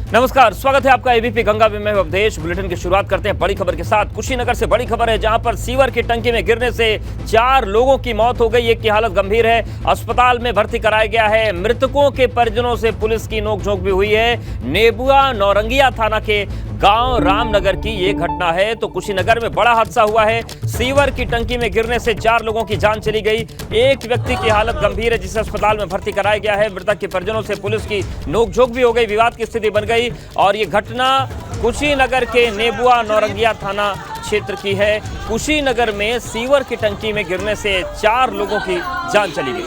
नमस्कार, स्वागत है आपका एबीपी गंगा में उपदेश बुलेटिन की शुरुआत करते हैं बड़ी खबर के साथ। कुशीनगर से बड़ी खबर है, जहां पर सीवर की टंकी में गिरने से 4 लोगों की मौत हो गई। एक की हालत गंभीर है, अस्पताल में भर्ती कराया गया है। मृतकों के परिजनों से पुलिस की नोकझोंक भी हुई है। नेबुआ नौरंगिया थाना के गांव रामनगर की ये घटना है। तो कुशीनगर में बड़ा हादसा हुआ है। सीवर की टंकी में गिरने से 4 लोगों की जान चली गई। एक व्यक्ति की हालत गंभीर है, जिसे अस्पताल में भर्ती कराया गया है। मृतक के परिजनों से पुलिस की नोकझोंक भी हो गई, विवाद की स्थिति बन गई। और ये घटना कुशीनगर के नेबुआ नौरंगिया थाना क्षेत्र की है। कुशीनगर में सीवर की टंकी में गिरने से 4 लोगों की जान चली गई।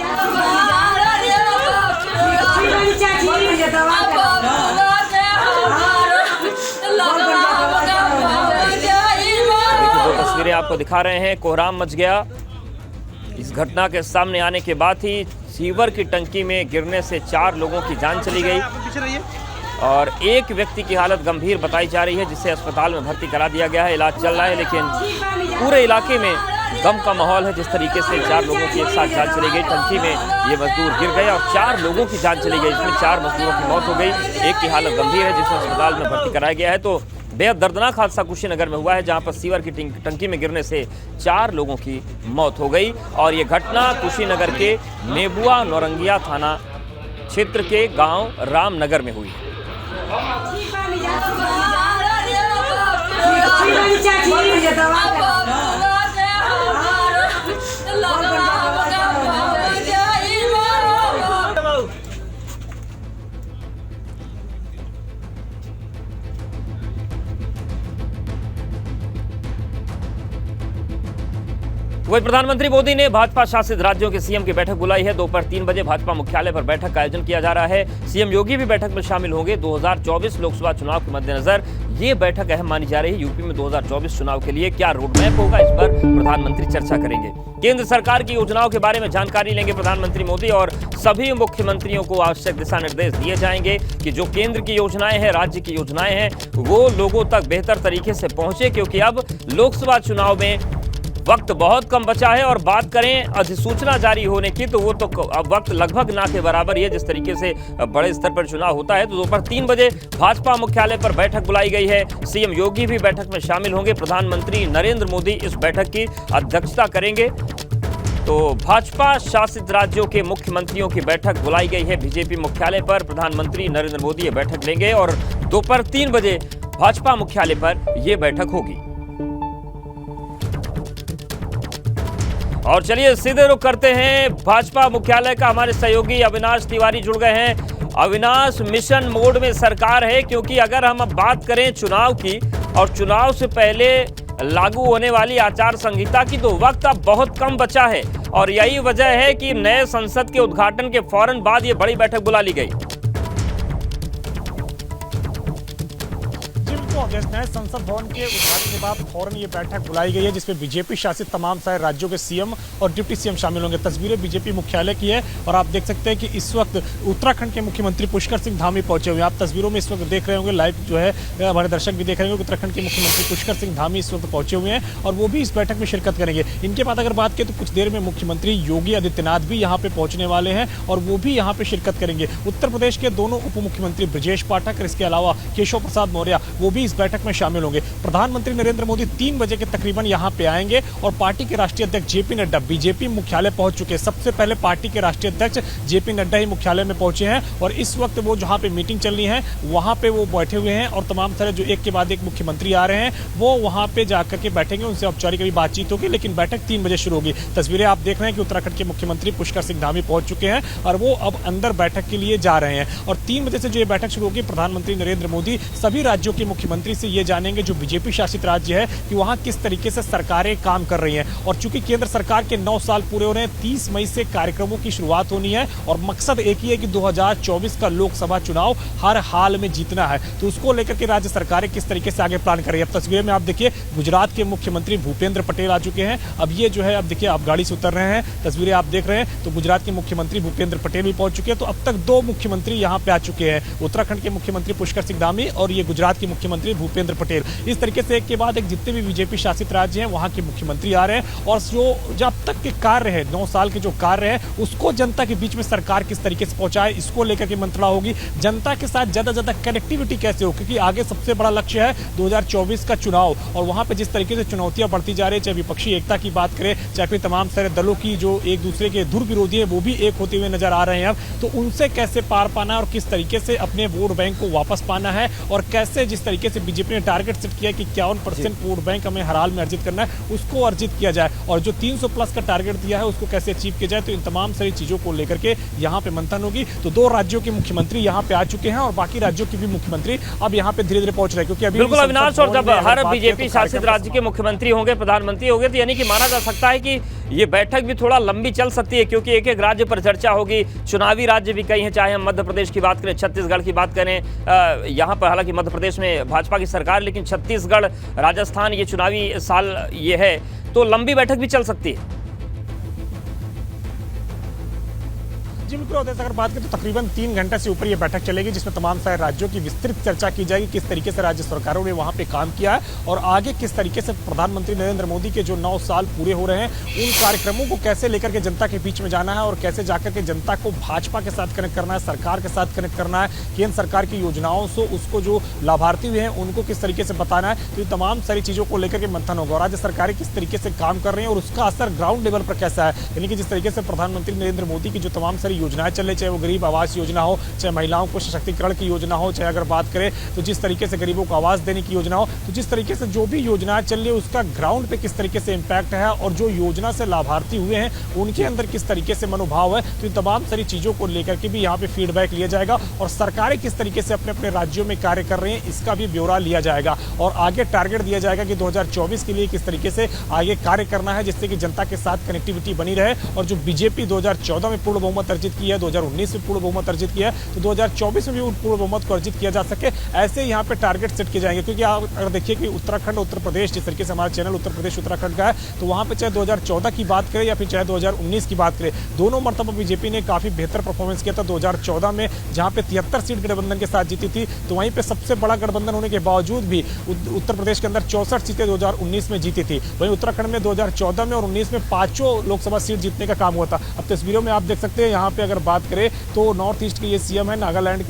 दो तस्वीरें आपको दिखा रहे हैं, कोहराम मच गया। इस घटना के सामने आने के बाद ही सीवर की टंकी में गिरने से 4 लोगों की जान चली गई और एक व्यक्ति की हालत गंभीर बताई जा रही है, जिसे अस्पताल में भर्ती करा दिया गया है। इलाज चल रहा है, लेकिन पूरे इलाके में गम का माहौल है। जिस तरीके से 4 लोगों की एक साथ जान चली गई, टंकी में ये मजदूर गिर गए और 4 लोगों की जान चली गई। इसमें 4 मजदूरों की मौत हो गई, एक की हालत गंभीर है, जिसे अस्पताल में भर्ती कराया गया है। तो बेहद दर्दनाक हादसा कुशीनगर में हुआ है, जहां पर सीवर की टंकी में गिरने से 4 लोगों की मौत हो गई। और ये घटना कुशीनगर के नेबुआ नौरंगिया थाना क्षेत्र के गांव रामनगर में हुई है। वही प्रधानमंत्री मोदी ने भाजपा शासित राज्यों के सीएम की बैठक बुलाई है। दोपहर 3 बजे भाजपा मुख्यालय पर बैठक का आयोजन किया जा रहा है। सीएम योगी भी बैठक में शामिल होंगे। 2024 लोकसभा चुनाव के मद्देनजर ये बैठक अहम मानी जा रही है। यूपी में 2024 चुनाव के लिए क्या रोड मैप होगा, इस पर प्रधानमंत्री चर्चा करेंगे। केंद्र सरकार की योजनाओं के बारे में जानकारी लेंगे प्रधानमंत्री मोदी और सभी मुख्यमंत्रियों को आवश्यक दिशा निर्देश दिए जाएंगे कि जो केंद्र की योजनाएं हैं, राज्य की योजनाएं हैं, वो लोगों तक बेहतर तरीके से पहुंचे, क्योंकि अब लोकसभा चुनाव में वक्त बहुत कम बचा है। और बात करें अधिसूचना जारी होने की, तो वो तो अब वक्त लगभग ना के बराबर ही है। जिस तरीके से बड़े स्तर पर चुनाव होता है, तो दोपहर 3 बजे भाजपा मुख्यालय पर बैठक बुलाई गई है। सीएम योगी भी बैठक में शामिल होंगे। प्रधानमंत्री नरेंद्र मोदी इस बैठक की अध्यक्षता करेंगे। तो भाजपा शासित राज्यों के मुख्यमंत्रियों की बैठक बुलाई गई है बीजेपी मुख्यालय पर। प्रधानमंत्री नरेंद्र मोदी ये बैठक लेंगे और दोपहर 3 बजे भाजपा मुख्यालय पर यह बैठक होगी। और चलिए सीधे रुख करते हैं भाजपा मुख्यालय का। हमारे सहयोगी अविनाश तिवारी जुड़ गए हैं। अविनाश, मिशन मोड में सरकार है, क्योंकि अगर हम अब बात करें चुनाव की और चुनाव से पहले लागू होने वाली आचार संहिता की, तो वक्त अब बहुत कम बचा है और यही वजह है कि नए संसद के उद्घाटन के फौरन बाद ये बड़ी बैठक बुला ली गई। नए संसद भवन के उद्घाटन के बाद फौरन ये बैठक बुलाई गई है, जिसमें बीजेपी शासित तमाम सारे राज्यों के सीएम और डिप्टी सीएम शामिल होंगे। तस्वीरें बीजेपी मुख्यालय की है और आप देख सकते हैं कि इस वक्त उत्तराखंड के मुख्यमंत्री पुष्कर सिंह धामी पहुंचे हुए हैं। आप तस्वीरों में इस वक्त देख रहे होंगे, लाइव जो है हमारे दर्शक भी देख रहे होंगे। उत्तराखंड के मुख्यमंत्री पुष्कर सिंह धामी इस वक्त पहुंचे हुए हैं और वो भी इस बैठक में शिरकत करेंगे। इनके बाद अगर बात करें तो कुछ देर में मुख्यमंत्री योगी आदित्यनाथ भी यहाँ पे पहुंचने वाले हैं और वो भी यहाँ पे शिरकत करेंगे। उत्तर प्रदेश के दोनों उप मुख्यमंत्री ब्रजेश पाठक और इसके अलावा केशव प्रसाद मौर्य वो भी इस बैठक में शामिल होंगे। प्रधानमंत्री नरेंद्र मोदी 3 बजे के तकरीबन यहां पे आएंगे और पार्टी के राष्ट्रीय अध्यक्ष जेपी नड्डा बीजेपी मुख्यालय पहुंच चुके हैं। सबसे पहले पार्टी के राष्ट्रीय अध्यक्ष जेपी नड्डा ही मुख्यालय में पहुंचे हैं और इस वक्त वो जहां पे मीटिंग चल रही है वहां पे वो बैठे हुए हैं और तमाम सारे जो एक के बाद एक मुख्यमंत्री आ रहे हैं वो वहां पे जाकर के बैठेंगे। उनसे औपचारिक अभी बातचीत होगी, लेकिन बैठक 3 बजे शुरू होगी। तस्वीरें आप देख रहे हैं कि उत्तराखंड के मुख्यमंत्री पुष्कर सिंह धामी पहुंच चुके हैं और वो अब अंदर बैठक के लिए जा रहे हैं। और 3 बजे से जो ये बैठक शुरू होगी, प्रधानमंत्री नरेंद्र मोदी सभी राज्यों के मुख्यमंत्री से ये जानेंगे जो बीजेपी शासित राज्य है कि वहां किस तरीके से सरकारें काम कर रही हैं। और चूंकि केंद्र सरकार के 9 साल पूरे हो रहे हैं, 30 मई से कार्यक्रमों की शुरुआत होनी है और मकसद एक ही है कि 2024 का लोकसभा चुनाव हर हाल में जीतना है। तो उसको लेकर के राज्य सरकारें किस तरीके से आगे प्लान कर रही है। अब तस्वीर में आप देखिए, गुजरात के मुख्यमंत्री भूपेंद्र पटेल आ चुके हैं। अब ये जो है, अब देखिए आप गाड़ी से उतर रहे हैं, तस्वीरें आप देख रहे हैं। तो गुजरात के मुख्यमंत्री भूपेंद्र पटेल भी पहुंच चुके हैं। तो अब तक 2 मुख्यमंत्री यहाँ पे आ चुके हैं, उत्तराखंड के मुख्यमंत्री पुष्कर सिंह धामी और ये गुजरात के मुख्यमंत्री मुख्यमंत्री भूपेंद्र पटेल। इस तरीके से एक के बाद एक जितने भी बीजेपी शासित राज्य हैं वहां के मुख्यमंत्री आ रहे हैं और जो अब तक के कार्य है 9 साल के जो कार्य है उसको जनता के बीच में सरकार किस तरीके से पहुंचाए, इसको लेकर के मंत्रणा होगी। जनता के साथ ज्यादा ज्यादा कनेक्टिविटी कैसे हो, क्योंकि आगे सबसे बड़ा लक्ष्य है 2024 का चुनाव और वहां पे जिस तरीके से चुनौतियां बढ़ती जा रही है, चाहे विपक्षी एकता की बात करें, चाहे फिर तमाम सारे दलों की जो एक दूसरे के धुर विरोधी है वो भी एक होते हुए नजर आ रहे हैं। अब तो उनसे कैसे पार पाना और किस तरीके से अपने वोट बैंक को वापस पाना है और कैसे जिस तरीके से बीजेपी ने टारगेट सेट किया कि 51% वोट बैंक हमें हर हाल में अर्जित करना है उसको अर्जित किया जाए और जो 300 प्लस का टारगेट दिया है उसको कैसे अचीव किया जाए। तो इन तमाम सारी चीजों को लेकर के यहाँ पे मंथन होगी। तो 2 राज्यों के मुख्यमंत्री यहाँ पे आ चुके हैं और बाकी राज्यों के भी मुख्यमंत्री अब यहाँ पे धीरे धीरे पहुंच रहे हैं, क्योंकि अभी बिल्कुल अविनाश, और जब हर बीजेपी शासित राज्य के मुख्यमंत्री होंगे, प्रधानमंत्री होंगे, तो यानी कि माना जा सकता है कि ये बैठक भी थोड़ा लंबी चल सकती है, क्योंकि एक एक राज्य पर चर्चा होगी। चुनावी राज्य भी कई हैं, चाहे हम मध्य प्रदेश की बात करें, छत्तीसगढ़ की बात करें, यहाँ पर हालांकि मध्य प्रदेश में भाजपा की सरकार, लेकिन छत्तीसगढ़, राजस्थान, ये चुनावी साल ये है, तो लंबी बैठक भी चल सकती है। जी बिल्कुल, अगर बात करें तो तकरीबन 3 घंटे से ऊपर ये बैठक चलेगी, जिसमें तमाम सारे राज्यों की विस्तृत चर्चा की जाएगी, किस तरीके से राज्य सरकारों ने वहां पे काम किया है और आगे किस तरीके से प्रधानमंत्री नरेंद्र मोदी के जो 9 साल पूरे हो रहे हैं उन कार्यक्रमों को कैसे लेकर के जनता के बीच में जाना है और कैसे जाकर के जनता को भाजपा के साथ कनेक्ट करना है, सरकार के साथ कनेक्ट करना है, केंद्र सरकार की योजनाओं से उसको जो लाभार्थी हुए हैं उनको किस तरीके से बताना है। तो ये तमाम सारी चीजों को लेकर के मंथन होगा और राज्य सरकारें किस तरीके से काम कर रही है और उसका असर ग्राउंड लेवल पर कैसा है। यानी कि जिस तरीके से प्रधानमंत्री नरेंद्र मोदी की जो तमाम सारी योजनाएं चल रही, चाहे वो गरीब आवास योजना हो, चाहे महिलाओं को सशक्तिकरण की योजना हो, चाहे अगर बात करें तो जिस तरीके से गरीबों को आवास देने की योजना हो, तो जिस तरीके से जो भी योजनाएं चल रही है उसका ग्राउंड पे किस तरीके से इंपैक्ट है और जो योजना से लाभार्थी हुए हैं उनके अंदर किस तरीके से मनोभाव है। तो इन तमाम सारी चीजों को लेकर के भी यहाँ पे फीडबैक लिया जाएगा और सरकारें किस तरीके से अपने अपने राज्यों में कार्य कर रही हैं इसका भी ब्यौरा लिया जाएगा और आगे टारगेट दिया जाएगा कि 2024 के लिए किस तरीके से आगे कार्य करना है, जिससे कि जनता के साथ कनेक्टिविटी बनी रहे और जो बीजेपी 2014 में पूर्ण बहुमत अर्जित की है, 2019 में पूर्ण बहुमत अर्जित किया है, तो 2024 में भी पूर्ण बहुमत को अर्जित किया जा सके, ऐसे यहाँ पे टारगेट सेट किए जाएंगे। क्योंकि आप अगर देखिए कि उत्तराखंड, उत्तर प्रदेश, जिस तरीके से हमारा चैनल उत्तर प्रदेश उत्तराखंड का है, तो वहाँ पे चाहे 2014 की बात करें या फिर चाहे 2019 की बात करें, दोनों मरतबा बीजेपी ने काफी बेहतर परफॉर्मेंस किया था। 2014 में जहाँ पे 73 सीट गठबंधन के साथ जीती थी, तो वहीं पे सबसे बड़ा गठबंधन होने के बावजूद भी उत्तर प्रदेश के अंदर 64 सीटें 2019 में जीती थी। वहीं उत्तराखंड में 2014 में और 19 में 5 लोकसभा सीट जीतने का काम हुआ था। अब तस्वीरों में आप देख सकते हैं, यहाँ पे अगर बात करें तो नॉर्थ ईस्ट के ये सीएम है, नागालैंड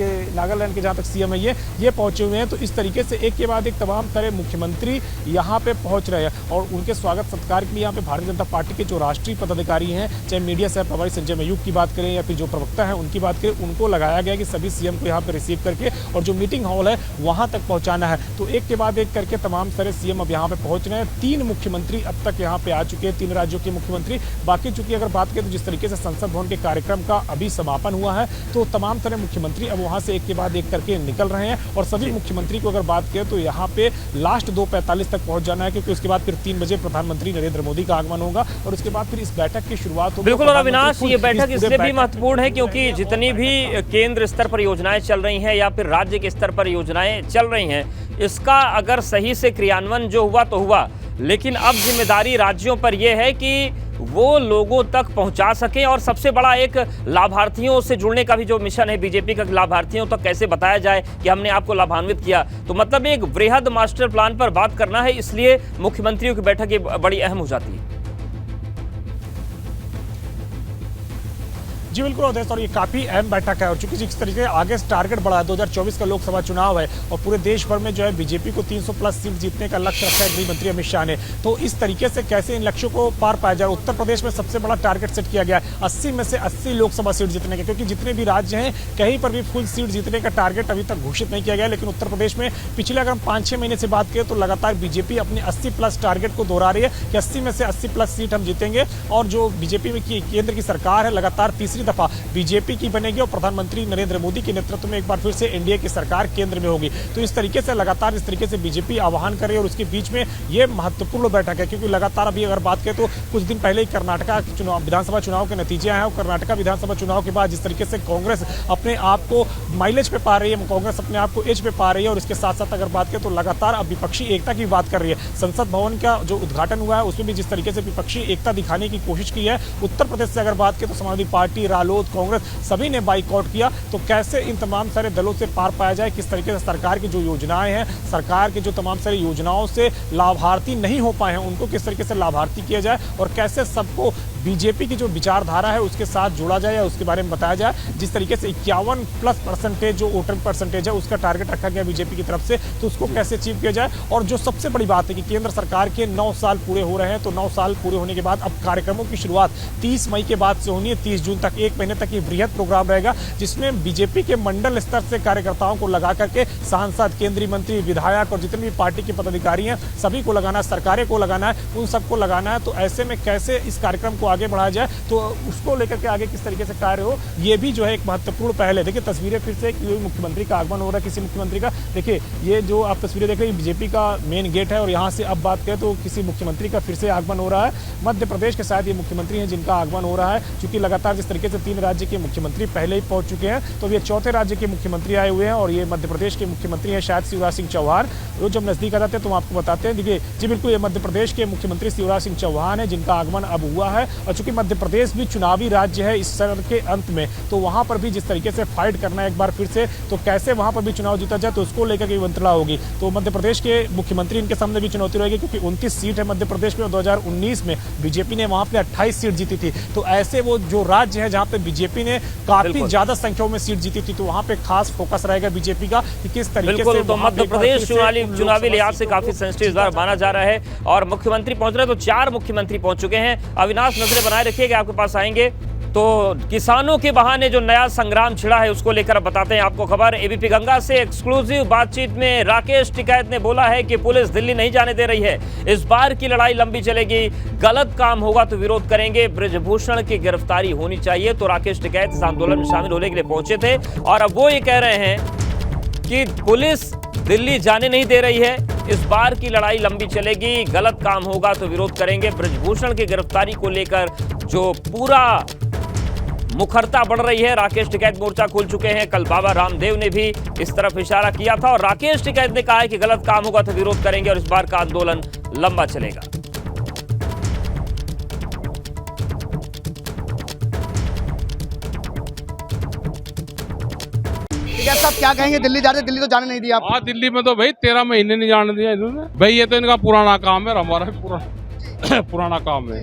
के जहाँ तक सीएम है ये पहुंचे हुए हैं। तो इस तरीके से एक के बाद एक तमाम सारे मुख्यमंत्री यहाँ पे पहुंच रहे हैं और उनके स्वागत सत्कार के लिए यहाँ पे भारतीय जनता पार्टी के जो राष्ट्रीय पदाधिकारी हैं, चाहे मीडिया से प्रभारी संजय मयूख की बात करें या फिर जो प्रवक्ता है उनकी बात करें, उनको लगाया गया कि सभी सीएम को यहाँ पे रिसीव करके और जो मीटिंग हॉल है वहां तक पहुंचाना है। तो एक के बाद एक करके तमाम सारे सीएम अब यहाँ पे पहुंच रहे हैं। 3 मुख्यमंत्री अब तक यहाँ पे आ चुके हैं, 3 राज्यों के मुख्यमंत्री। बाकी चूंकि अगर बात करें तो जिस तरीके से संसद भवन के कार्यक्रम का अभी समापन हुआ है, तो तमाम सारे मुख्यमंत्री अब वहां से एक के बाद एक करके निकल रहे हैं और सभी मुख्यमंत्री को अगर बात करें तो यहाँ पे लास्ट 2:45 तक पहुंच जाना है, क्योंकि उसके बाद फिर 3 बजे प्रधानमंत्री नरेंद्र मोदी का आगमन होगा और उसके बाद फिर इस बैठक की शुरुआत होगी। बिल्कुल, और अविनाश, ये बैठक इसलिए भी महत्वपूर्ण है क्योंकि जितनी भी केंद्र स्तर पर योजनाएं चल रही हैं या फिर राज्य के स्तर पर योजनाएं चल रही हैं, इसका अगर सही से क्रियान्वयन जो हुआ तो हुआ, लेकिन अब जिम्मेदारी राज्यों पर यह है कि वो लोगों तक पहुंचा सकें और सबसे बड़ा एक लाभार्थियों से जुड़ने का भी जो मिशन है बीजेपी का, लाभार्थियों तक कैसे बताया जाए कि हमने आपको लाभान्वित किया। तो मतलब एक वृहद मास्टर प्लान पर बात करना है, इसलिए मुख्यमंत्रियों की बैठक ये बड़ी अहम हो जाती है। जी बिल्कुल अवधेश, और ये काफी अहम बैठक है और चूंकि जिस तरीके आगे टारगेट बढ़ा है, 2024 का लोकसभा चुनाव है और पूरे देश भर में जो है बीजेपी को 300 प्लस सीट जीतने का लक्ष्य रखा है गृह मंत्री अमित शाह ने। तो इस तरीके से कैसे इन लक्ष्यों को पार पाया जाए। उत्तर प्रदेश में सबसे बड़ा टारगेट सेट किया गया है 80 में से 80 लोकसभा सीट जीतने का, क्योंकि जितने भी राज्य हैं कहीं पर भी फुल सीट जीतने का टारगेट अभी तक घोषित नहीं किया गया। लेकिन उत्तर प्रदेश में पिछले अगर हम 5-6 महीने से बात करें तो लगातार बीजेपी अपने 80 प्लस टारगेट को दोहरा रही है कि 80 में से 80 प्लस सीट हम जीतेंगे और जो बीजेपी में केंद्र की सरकार है लगातार तीसरी दफा बीजेपी की बनेगी और प्रधानमंत्री नरेंद्र मोदी के नेतृत्व में एक बार फिर से एनडीए की सरकार केंद्र में होगी। तो इस तरीके से लगातार इस तरीके से बीजेपी आह्वान कर रही है और उसके बीच में ये महत्वपूर्ण बैठक है, क्योंकि लगातार अभी अगर बात करें तो कुछ दिन पहले ही कर्नाटका चुनाव, विधानसभा चुनाव के नतीजे आए हैं और कर्नाटका विधानसभा चुनाव के बाद जिस तरीके से कांग्रेस अपने आप को माइलेज पे पा रही है, कांग्रेस अपने आप को एज पे पा रही है और इसके साथ साथ अगर बात करें तो लगातार अब विपक्षी एकता की बात कर रही है। संसद भवन का जो उद्घाटन हुआ है उसमें भी जिस तरीके से विपक्षी एकता दिखाने की कोशिश की है। उत्तर प्रदेश से अगर बात करें तो समाजवादी पार्टी, रालोद, कांग्रेस सभी ने बाइकआउट किया। तो कैसे इन तमाम सारे दलों से पार पाया जाए, किस तरीके से सरकार की जो योजनाएं हैं, सरकार की जो तमाम सारी योजनाओं से लाभार्थी नहीं हो पाए हैं उनको किस तरीके से लाभार्थी किया जाए और कैसे सबको बीजेपी की जो विचारधारा है उसके साथ जोड़ा जाए या उसके बारे में बताया जाए। जिस तरीके से 51+ जो वोटर परसेंटेज है उसका टारगेट रखा गया बीजेपी की तरफ से, तो उसको कैसे अचीव किया जाए। और जो सबसे बड़ी बात है कि केंद्र सरकार के 9 साल पूरे हो रहे हैं, तो 9 साल पूरे होने के बाद अब कार्यक्रमों की शुरुआत 30 मई के बाद से होनी है। 30 जून तक 1 महीने तक ये बृहद प्रोग्राम रहेगा जिसमें बीजेपी के मंडल स्तर से कार्यकर्ताओं को लगा करके सांसद, केंद्रीय मंत्री, विधायक और जितने भी पार्टी के पदाधिकारी हैं सभी को लगाना है, सरकारें को लगाना है, उन सबको लगाना है। तो ऐसे में कैसे इस कार्यक्रम को आगे बढ़ाया जाए, तो उसको लेकर के आगे किस तरीके से कार्य हो, ये भी जो है एक महत्वपूर्ण पहल है। देखिए तस्वीरें फिर से मुख्यमंत्री का आगमन हो रहा है, किसी मुख्यमंत्री का। देखिए ये जो आप तस्वीरें देख रहे हैं बीजेपी का मेन गेट है और यहाँ से अब बात करें तो किसी मुख्यमंत्री का फिर से आगमन हो रहा है। मध्य प्रदेश के शायद ये मुख्यमंत्री हैं जिनका आगमन हो रहा है, क्योंकि लगातार जिस तरीके से 3 राज्य के मुख्यमंत्री पहले ही पहुंच चुके हैं, तो ये 4थे राज्य के मुख्यमंत्री आए हुए हैं और ये मध्य प्रदेश के मुख्यमंत्री हैं शायद शिवराज सिंह चौहान। वो जब नजदीक आ जाते हैं तो हम आपको बताते हैं। देखिए जी बिल्कुल, ये मध्य प्रदेश के मुख्यमंत्री शिवराज सिंह चौहान है जिनका आगमन अब हुआ है। और चूंकि मध्य प्रदेश भी चुनावी राज्य है इस साल के अंत में, तो वहां पर भी जिस तरीके से फाइट करना है एक बार फिर से, तो कैसे वहां पर भी चुनाव जीता जाए, तो उसको लेकर के मंत्रणा होगी। तो मध्य प्रदेश के मुख्यमंत्री इनके सामने भी चुनौती रहेगी, क्योंकि 29 सीट है मध्य प्रदेश में और 2019 में बीजेपी ने वहां पे 28 सीट जीती थी। तो ऐसे वो जो राज्य है जहां पे बीजेपी ने काफी ज्यादा संख्या में सीट जीती थी, तो वहां पे खास फोकस रहेगा बीजेपी का कि किस तरीके से। तो मध्य प्रदेश चुनावी लिहाज से काफी सेंसिटिव इस बार माना जा रहा है और मुख्यमंत्री पहुंच रहे हैं, तो 4 मुख्यमंत्री पहुंच चुके हैं। अविनाश नजरें बनाए रखिएगा, आपके पास आएंगे। तो किसानों के बहाने जो नया संग्राम छिड़ा है उसको लेकर अब बताते हैं आपको खबर। एबीपी गंगा से एक्सक्लूसिव बातचीत में राकेश टिकैत ने बोला है कि पुलिस दिल्ली नहीं जाने दे रही है, इस बार की लड़ाई लंबी चलेगी, गलत काम होगा तो विरोध करेंगे, बृजभूषण की गिरफ्तारी होनी चाहिए। तो राकेश टिकैत इस आंदोलन में शामिल होने के लिए पहुंचे थे और अब वो ये कह रहे हैं कि पुलिस दिल्ली जाने नहीं दे रही है, इस बार की लड़ाई लंबी चलेगी, गलत काम होगा तो विरोध करेंगे। बृजभूषण की गिरफ्तारी को लेकर जो पूरा मुखरता बढ़ रही है, राकेश टिकैत मोर्चा खोल चुके हैं। कल बाबा रामदेव ने भी इस तरफ इशारा किया था और राकेश टिकैत ने कहा है कि गलत काम होगा तो विरोध करेंगे और इस बार का आंदोलन लंबा चलेगा। साहब क्या कहेंगे, दिल्ली जा रहे, दिल्ली तो जाने नहीं दिया आप? हाँ, दिल्ली में तो भाई 13 महीने नहीं जाने दिया इन्होंने। भाई ये तो इनका पुराना काम है, हमारा भी पुराना काम है।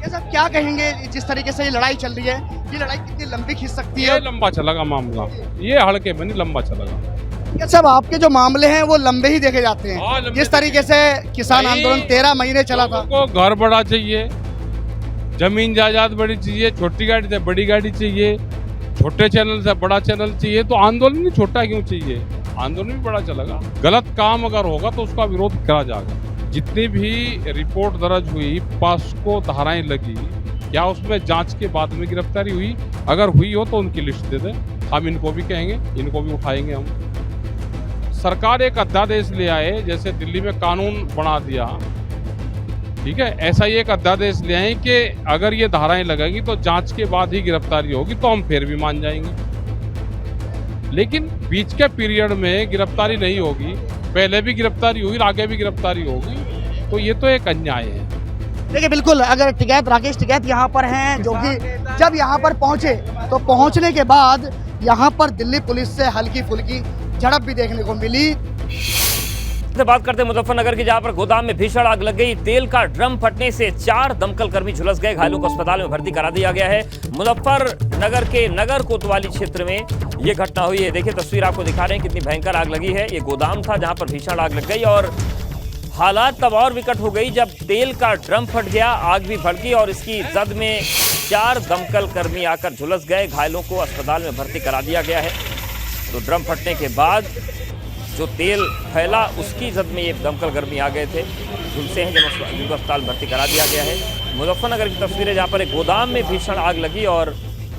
साहब क्या कहेंगे, जिस तरीके से ये लड़ाई चल रही है, ये लड़ाई कितनी लंबी खिंच सकती है? ये लंबा चलेगा मामला, ये हल्के में नहीं, लंबा चलेगा। साहब आपके जो मामले हैं वो लंबे ही देखे जाते हैं। हाँ, जिस तरीके से किसान आंदोलन 13 महीने चला था। को घर बड़ा चाहिए, जमीन जायदाद बड़ी चाहिए, छोटी गाड़ी से बड़ी गाड़ी चाहिए, छोटे चैनल से बड़ा चैनल चाहिए, तो आंदोलन नहीं छोटा क्यों चाहिए, आंदोलन भी बड़ा चलेगा। गलत काम अगर होगा तो उसका विरोध करा जाएगा। जितनी भी रिपोर्ट दर्ज हुई, पास्को धाराएं लगी, क्या उसमें जांच के बाद में गिरफ्तारी हुई? अगर हुई हो तो उनकी लिस्ट दे दें, हम इनको भी कहेंगे, इनको भी उठाएंगे हम। सरकार एक अध्यादेश ले आए, जैसे दिल्ली में कानून बना दिया, ठीक है, ऐसा ही एक अध्यादेश ले आए कि अगर ये धाराएं लगेंगी तो जांच के बाद ही गिरफ्तारी होगी, तो हम फिर भी मान जाएंगे। लेकिन बीच के पीरियड में गिरफ्तारी नहीं होगी, पहले भी गिरफ्तारी हुई, आगे भी गिरफ्तारी होगी, तो ये तो एक अन्याय है। देखिए बिल्कुल, अगर टिकैत, राकेश टिकैत यहाँ पर हैं, जो कि जब यहाँ पर पहुँचे तो पहुँचने के बाद यहाँ पर दिल्ली पुलिस से हल्की फुल्की झड़प भी देखने को मिली। बात करते हैं मुजफ्फरनगर की, जहां पर गोदाम में भीषण आग लग गई। तेल का ड्रम फटने से 4 दमकल कर्मी झुलस गए, घायलों को अस्पताल में भर्ती करा दिया गया है। मुजफ्फरनगर के नगर कोतवाली क्षेत्र में यह घटना हुई है। देखिए तस्वीर आपको दिखा रहे हैं कितनी भयंकर आग लगी है। ये गोदाम था जहां पर भीषण आग लग गई और हालात तब और विकट हो गई जब तेल का ड्रम फट गया, आग भी भड़की और इसकी जद में 4 दमकल कर्मी आकर झुलस गए, घायलों को अस्पताल में भर्ती करा दिया गया है। तो ड्रम फटने के बाद जो तेल फैला उसकी जद में ये दमकल कर्मी आ गए थे, झुलसे हैं, जिनको अस्पताल भर्ती करा दिया गया है। मुजफ्फरनगर की तस्वीरें जहां पर एक गोदाम में भीषण आग लगी और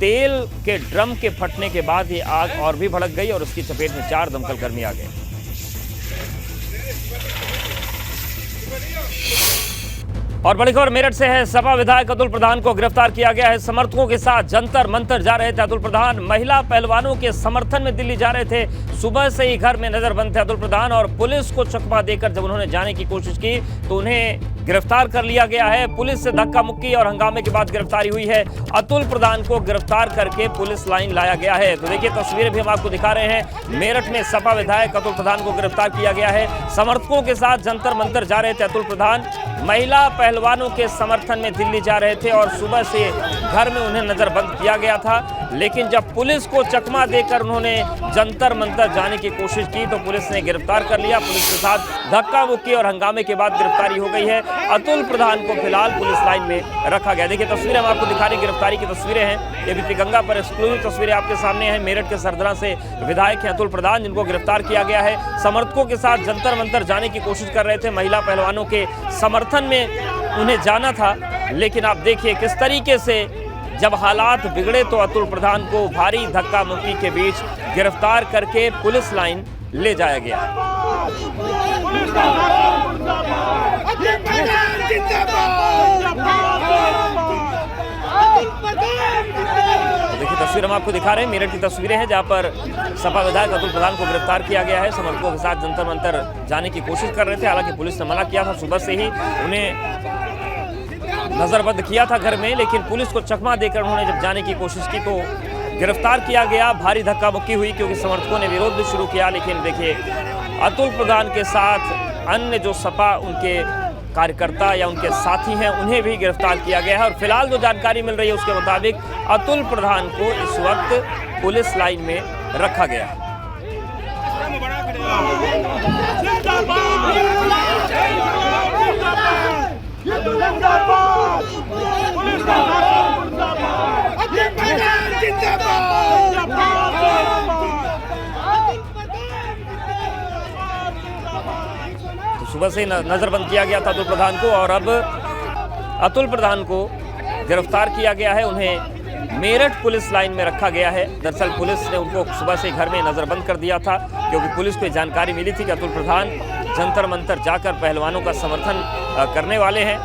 तेल के ड्रम के फटने के बाद ये आग और भी भड़क गई और उसकी चपेट में 4 दमकल कर्मी आ गए। और बड़ी खबर मेरठ से है। सपा विधायक अतुल प्रधान को गिरफ्तार किया गया है। समर्थकों के साथ जंतर मंतर जा रहे थे अतुल प्रधान। महिला पहलवानों के समर्थन में दिल्ली जा रहे थे। सुबह से ही घर में नजरबंद थे अतुल प्रधान और पुलिस को चकमा देकर जब उन्होंने जाने की कोशिश की तो उन्हें गिरफ्तार कर लिया गया है। पुलिस से धक्का मुक्की और हंगामे के बाद गिरफ्तारी हुई है। अतुल प्रधान को गिरफ्तार करके पुलिस लाइन लाया गया है। तो देखिए तस्वीरें भी हम आपको दिखा रहे हैं। मेरठ में सपा विधायक अतुल प्रधान को गिरफ्तार किया गया है। समर्थकों के साथ जंतर मंतर जा रहे थे अतुल प्रधान। महिला पहलवानों के समर्थन में दिल्ली जा रहे थे और सुबह से घर में उन्हें नजरबंद किया गया था। लेकिन जब पुलिस को चकमा देकर उन्होंने जंतर मंतर जाने की कोशिश की तो पुलिस ने गिरफ्तार कर लिया। पुलिस के साथ धक्का मुक्की और हंगामे के बाद गिरफ्तारी हो गई है। अतुल प्रधान को फिलहाल पुलिस लाइन में रखा गया। देखिए तस्वीरें हम आपको दिखा रहे हैं, गिरफ्तारी की तस्वीरें हैं। एबीपी गंगा पर एक्सक्लूसिव तस्वीरें आपके सामने हैं। मेरठ के सरदरा से विधायक हैं अतुल प्रधान, जिनको गिरफ्तार किया गया है। समर्थकों के साथ जंतर मंतर जाने की कोशिश कर रहे थे। महिला पहलवानों के समर्थन में उन्हें जाना था। लेकिन आप देखिए किस तरीके से जब हालात बिगड़े तो अतुल प्रधान को भारी धक्का मुक्की के बीच गिरफ्तार करके पुलिस लाइन ले जाया गया। देखिए तस्वीर हम आपको दिखा रहे हैं। मेरठ की तस्वीरें हैं जहां पर सपा विधायक अतुल प्रधान को गिरफ्तार किया गया है। समर्थकों के साथ जंतर मंतर जाने की कोशिश कर रहे थे। हालांकि पुलिस ने मना किया था। सुबह से ही उन्हें नजरबंद किया था घर में, लेकिन पुलिस को चकमा देकर उन्होंने जब जाने की कोशिश की तो गिरफ्तार किया गया। भारी धक्का मुक्की हुई क्योंकि समर्थकों ने विरोध भी शुरू किया। लेकिन देखिए अतुल प्रधान के साथ अन्य जो सपा उनके कार्यकर्ता या उनके साथी हैं उन्हें भी गिरफ्तार किया गया है। और फिलहाल जो जानकारी मिल रही है उसके मुताबिक अतुल प्रधान को इस वक्त पुलिस लाइन में रखा गया है। तो सुबह से नजरबंद किया गया था अतुल प्रधान को और अब अतुल प्रधान को गिरफ्तार किया गया है। उन्हें मेरठ पुलिस लाइन में रखा गया है। दरअसल पुलिस ने उनको सुबह से घर में नजरबंद कर दिया था क्योंकि पुलिस को जानकारी मिली थी कि अतुल प्रधान जंतर मंतर जाकर पहलवानों का समर्थन करने वाले हैं।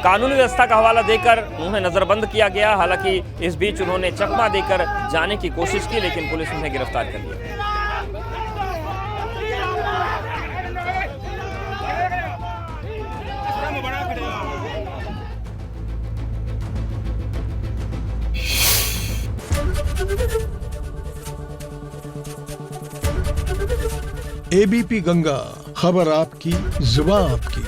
कानूनी व्यवस्था का हवाला देकर उन्हें नजरबंद किया गया। हालांकि इस बीच उन्होंने चकमा देकर जाने की कोशिश की लेकिन पुलिस उन्हें गिरफ्तार कर लिया। एबीपी गंगा, खबर आपकी, जुबान आपकी।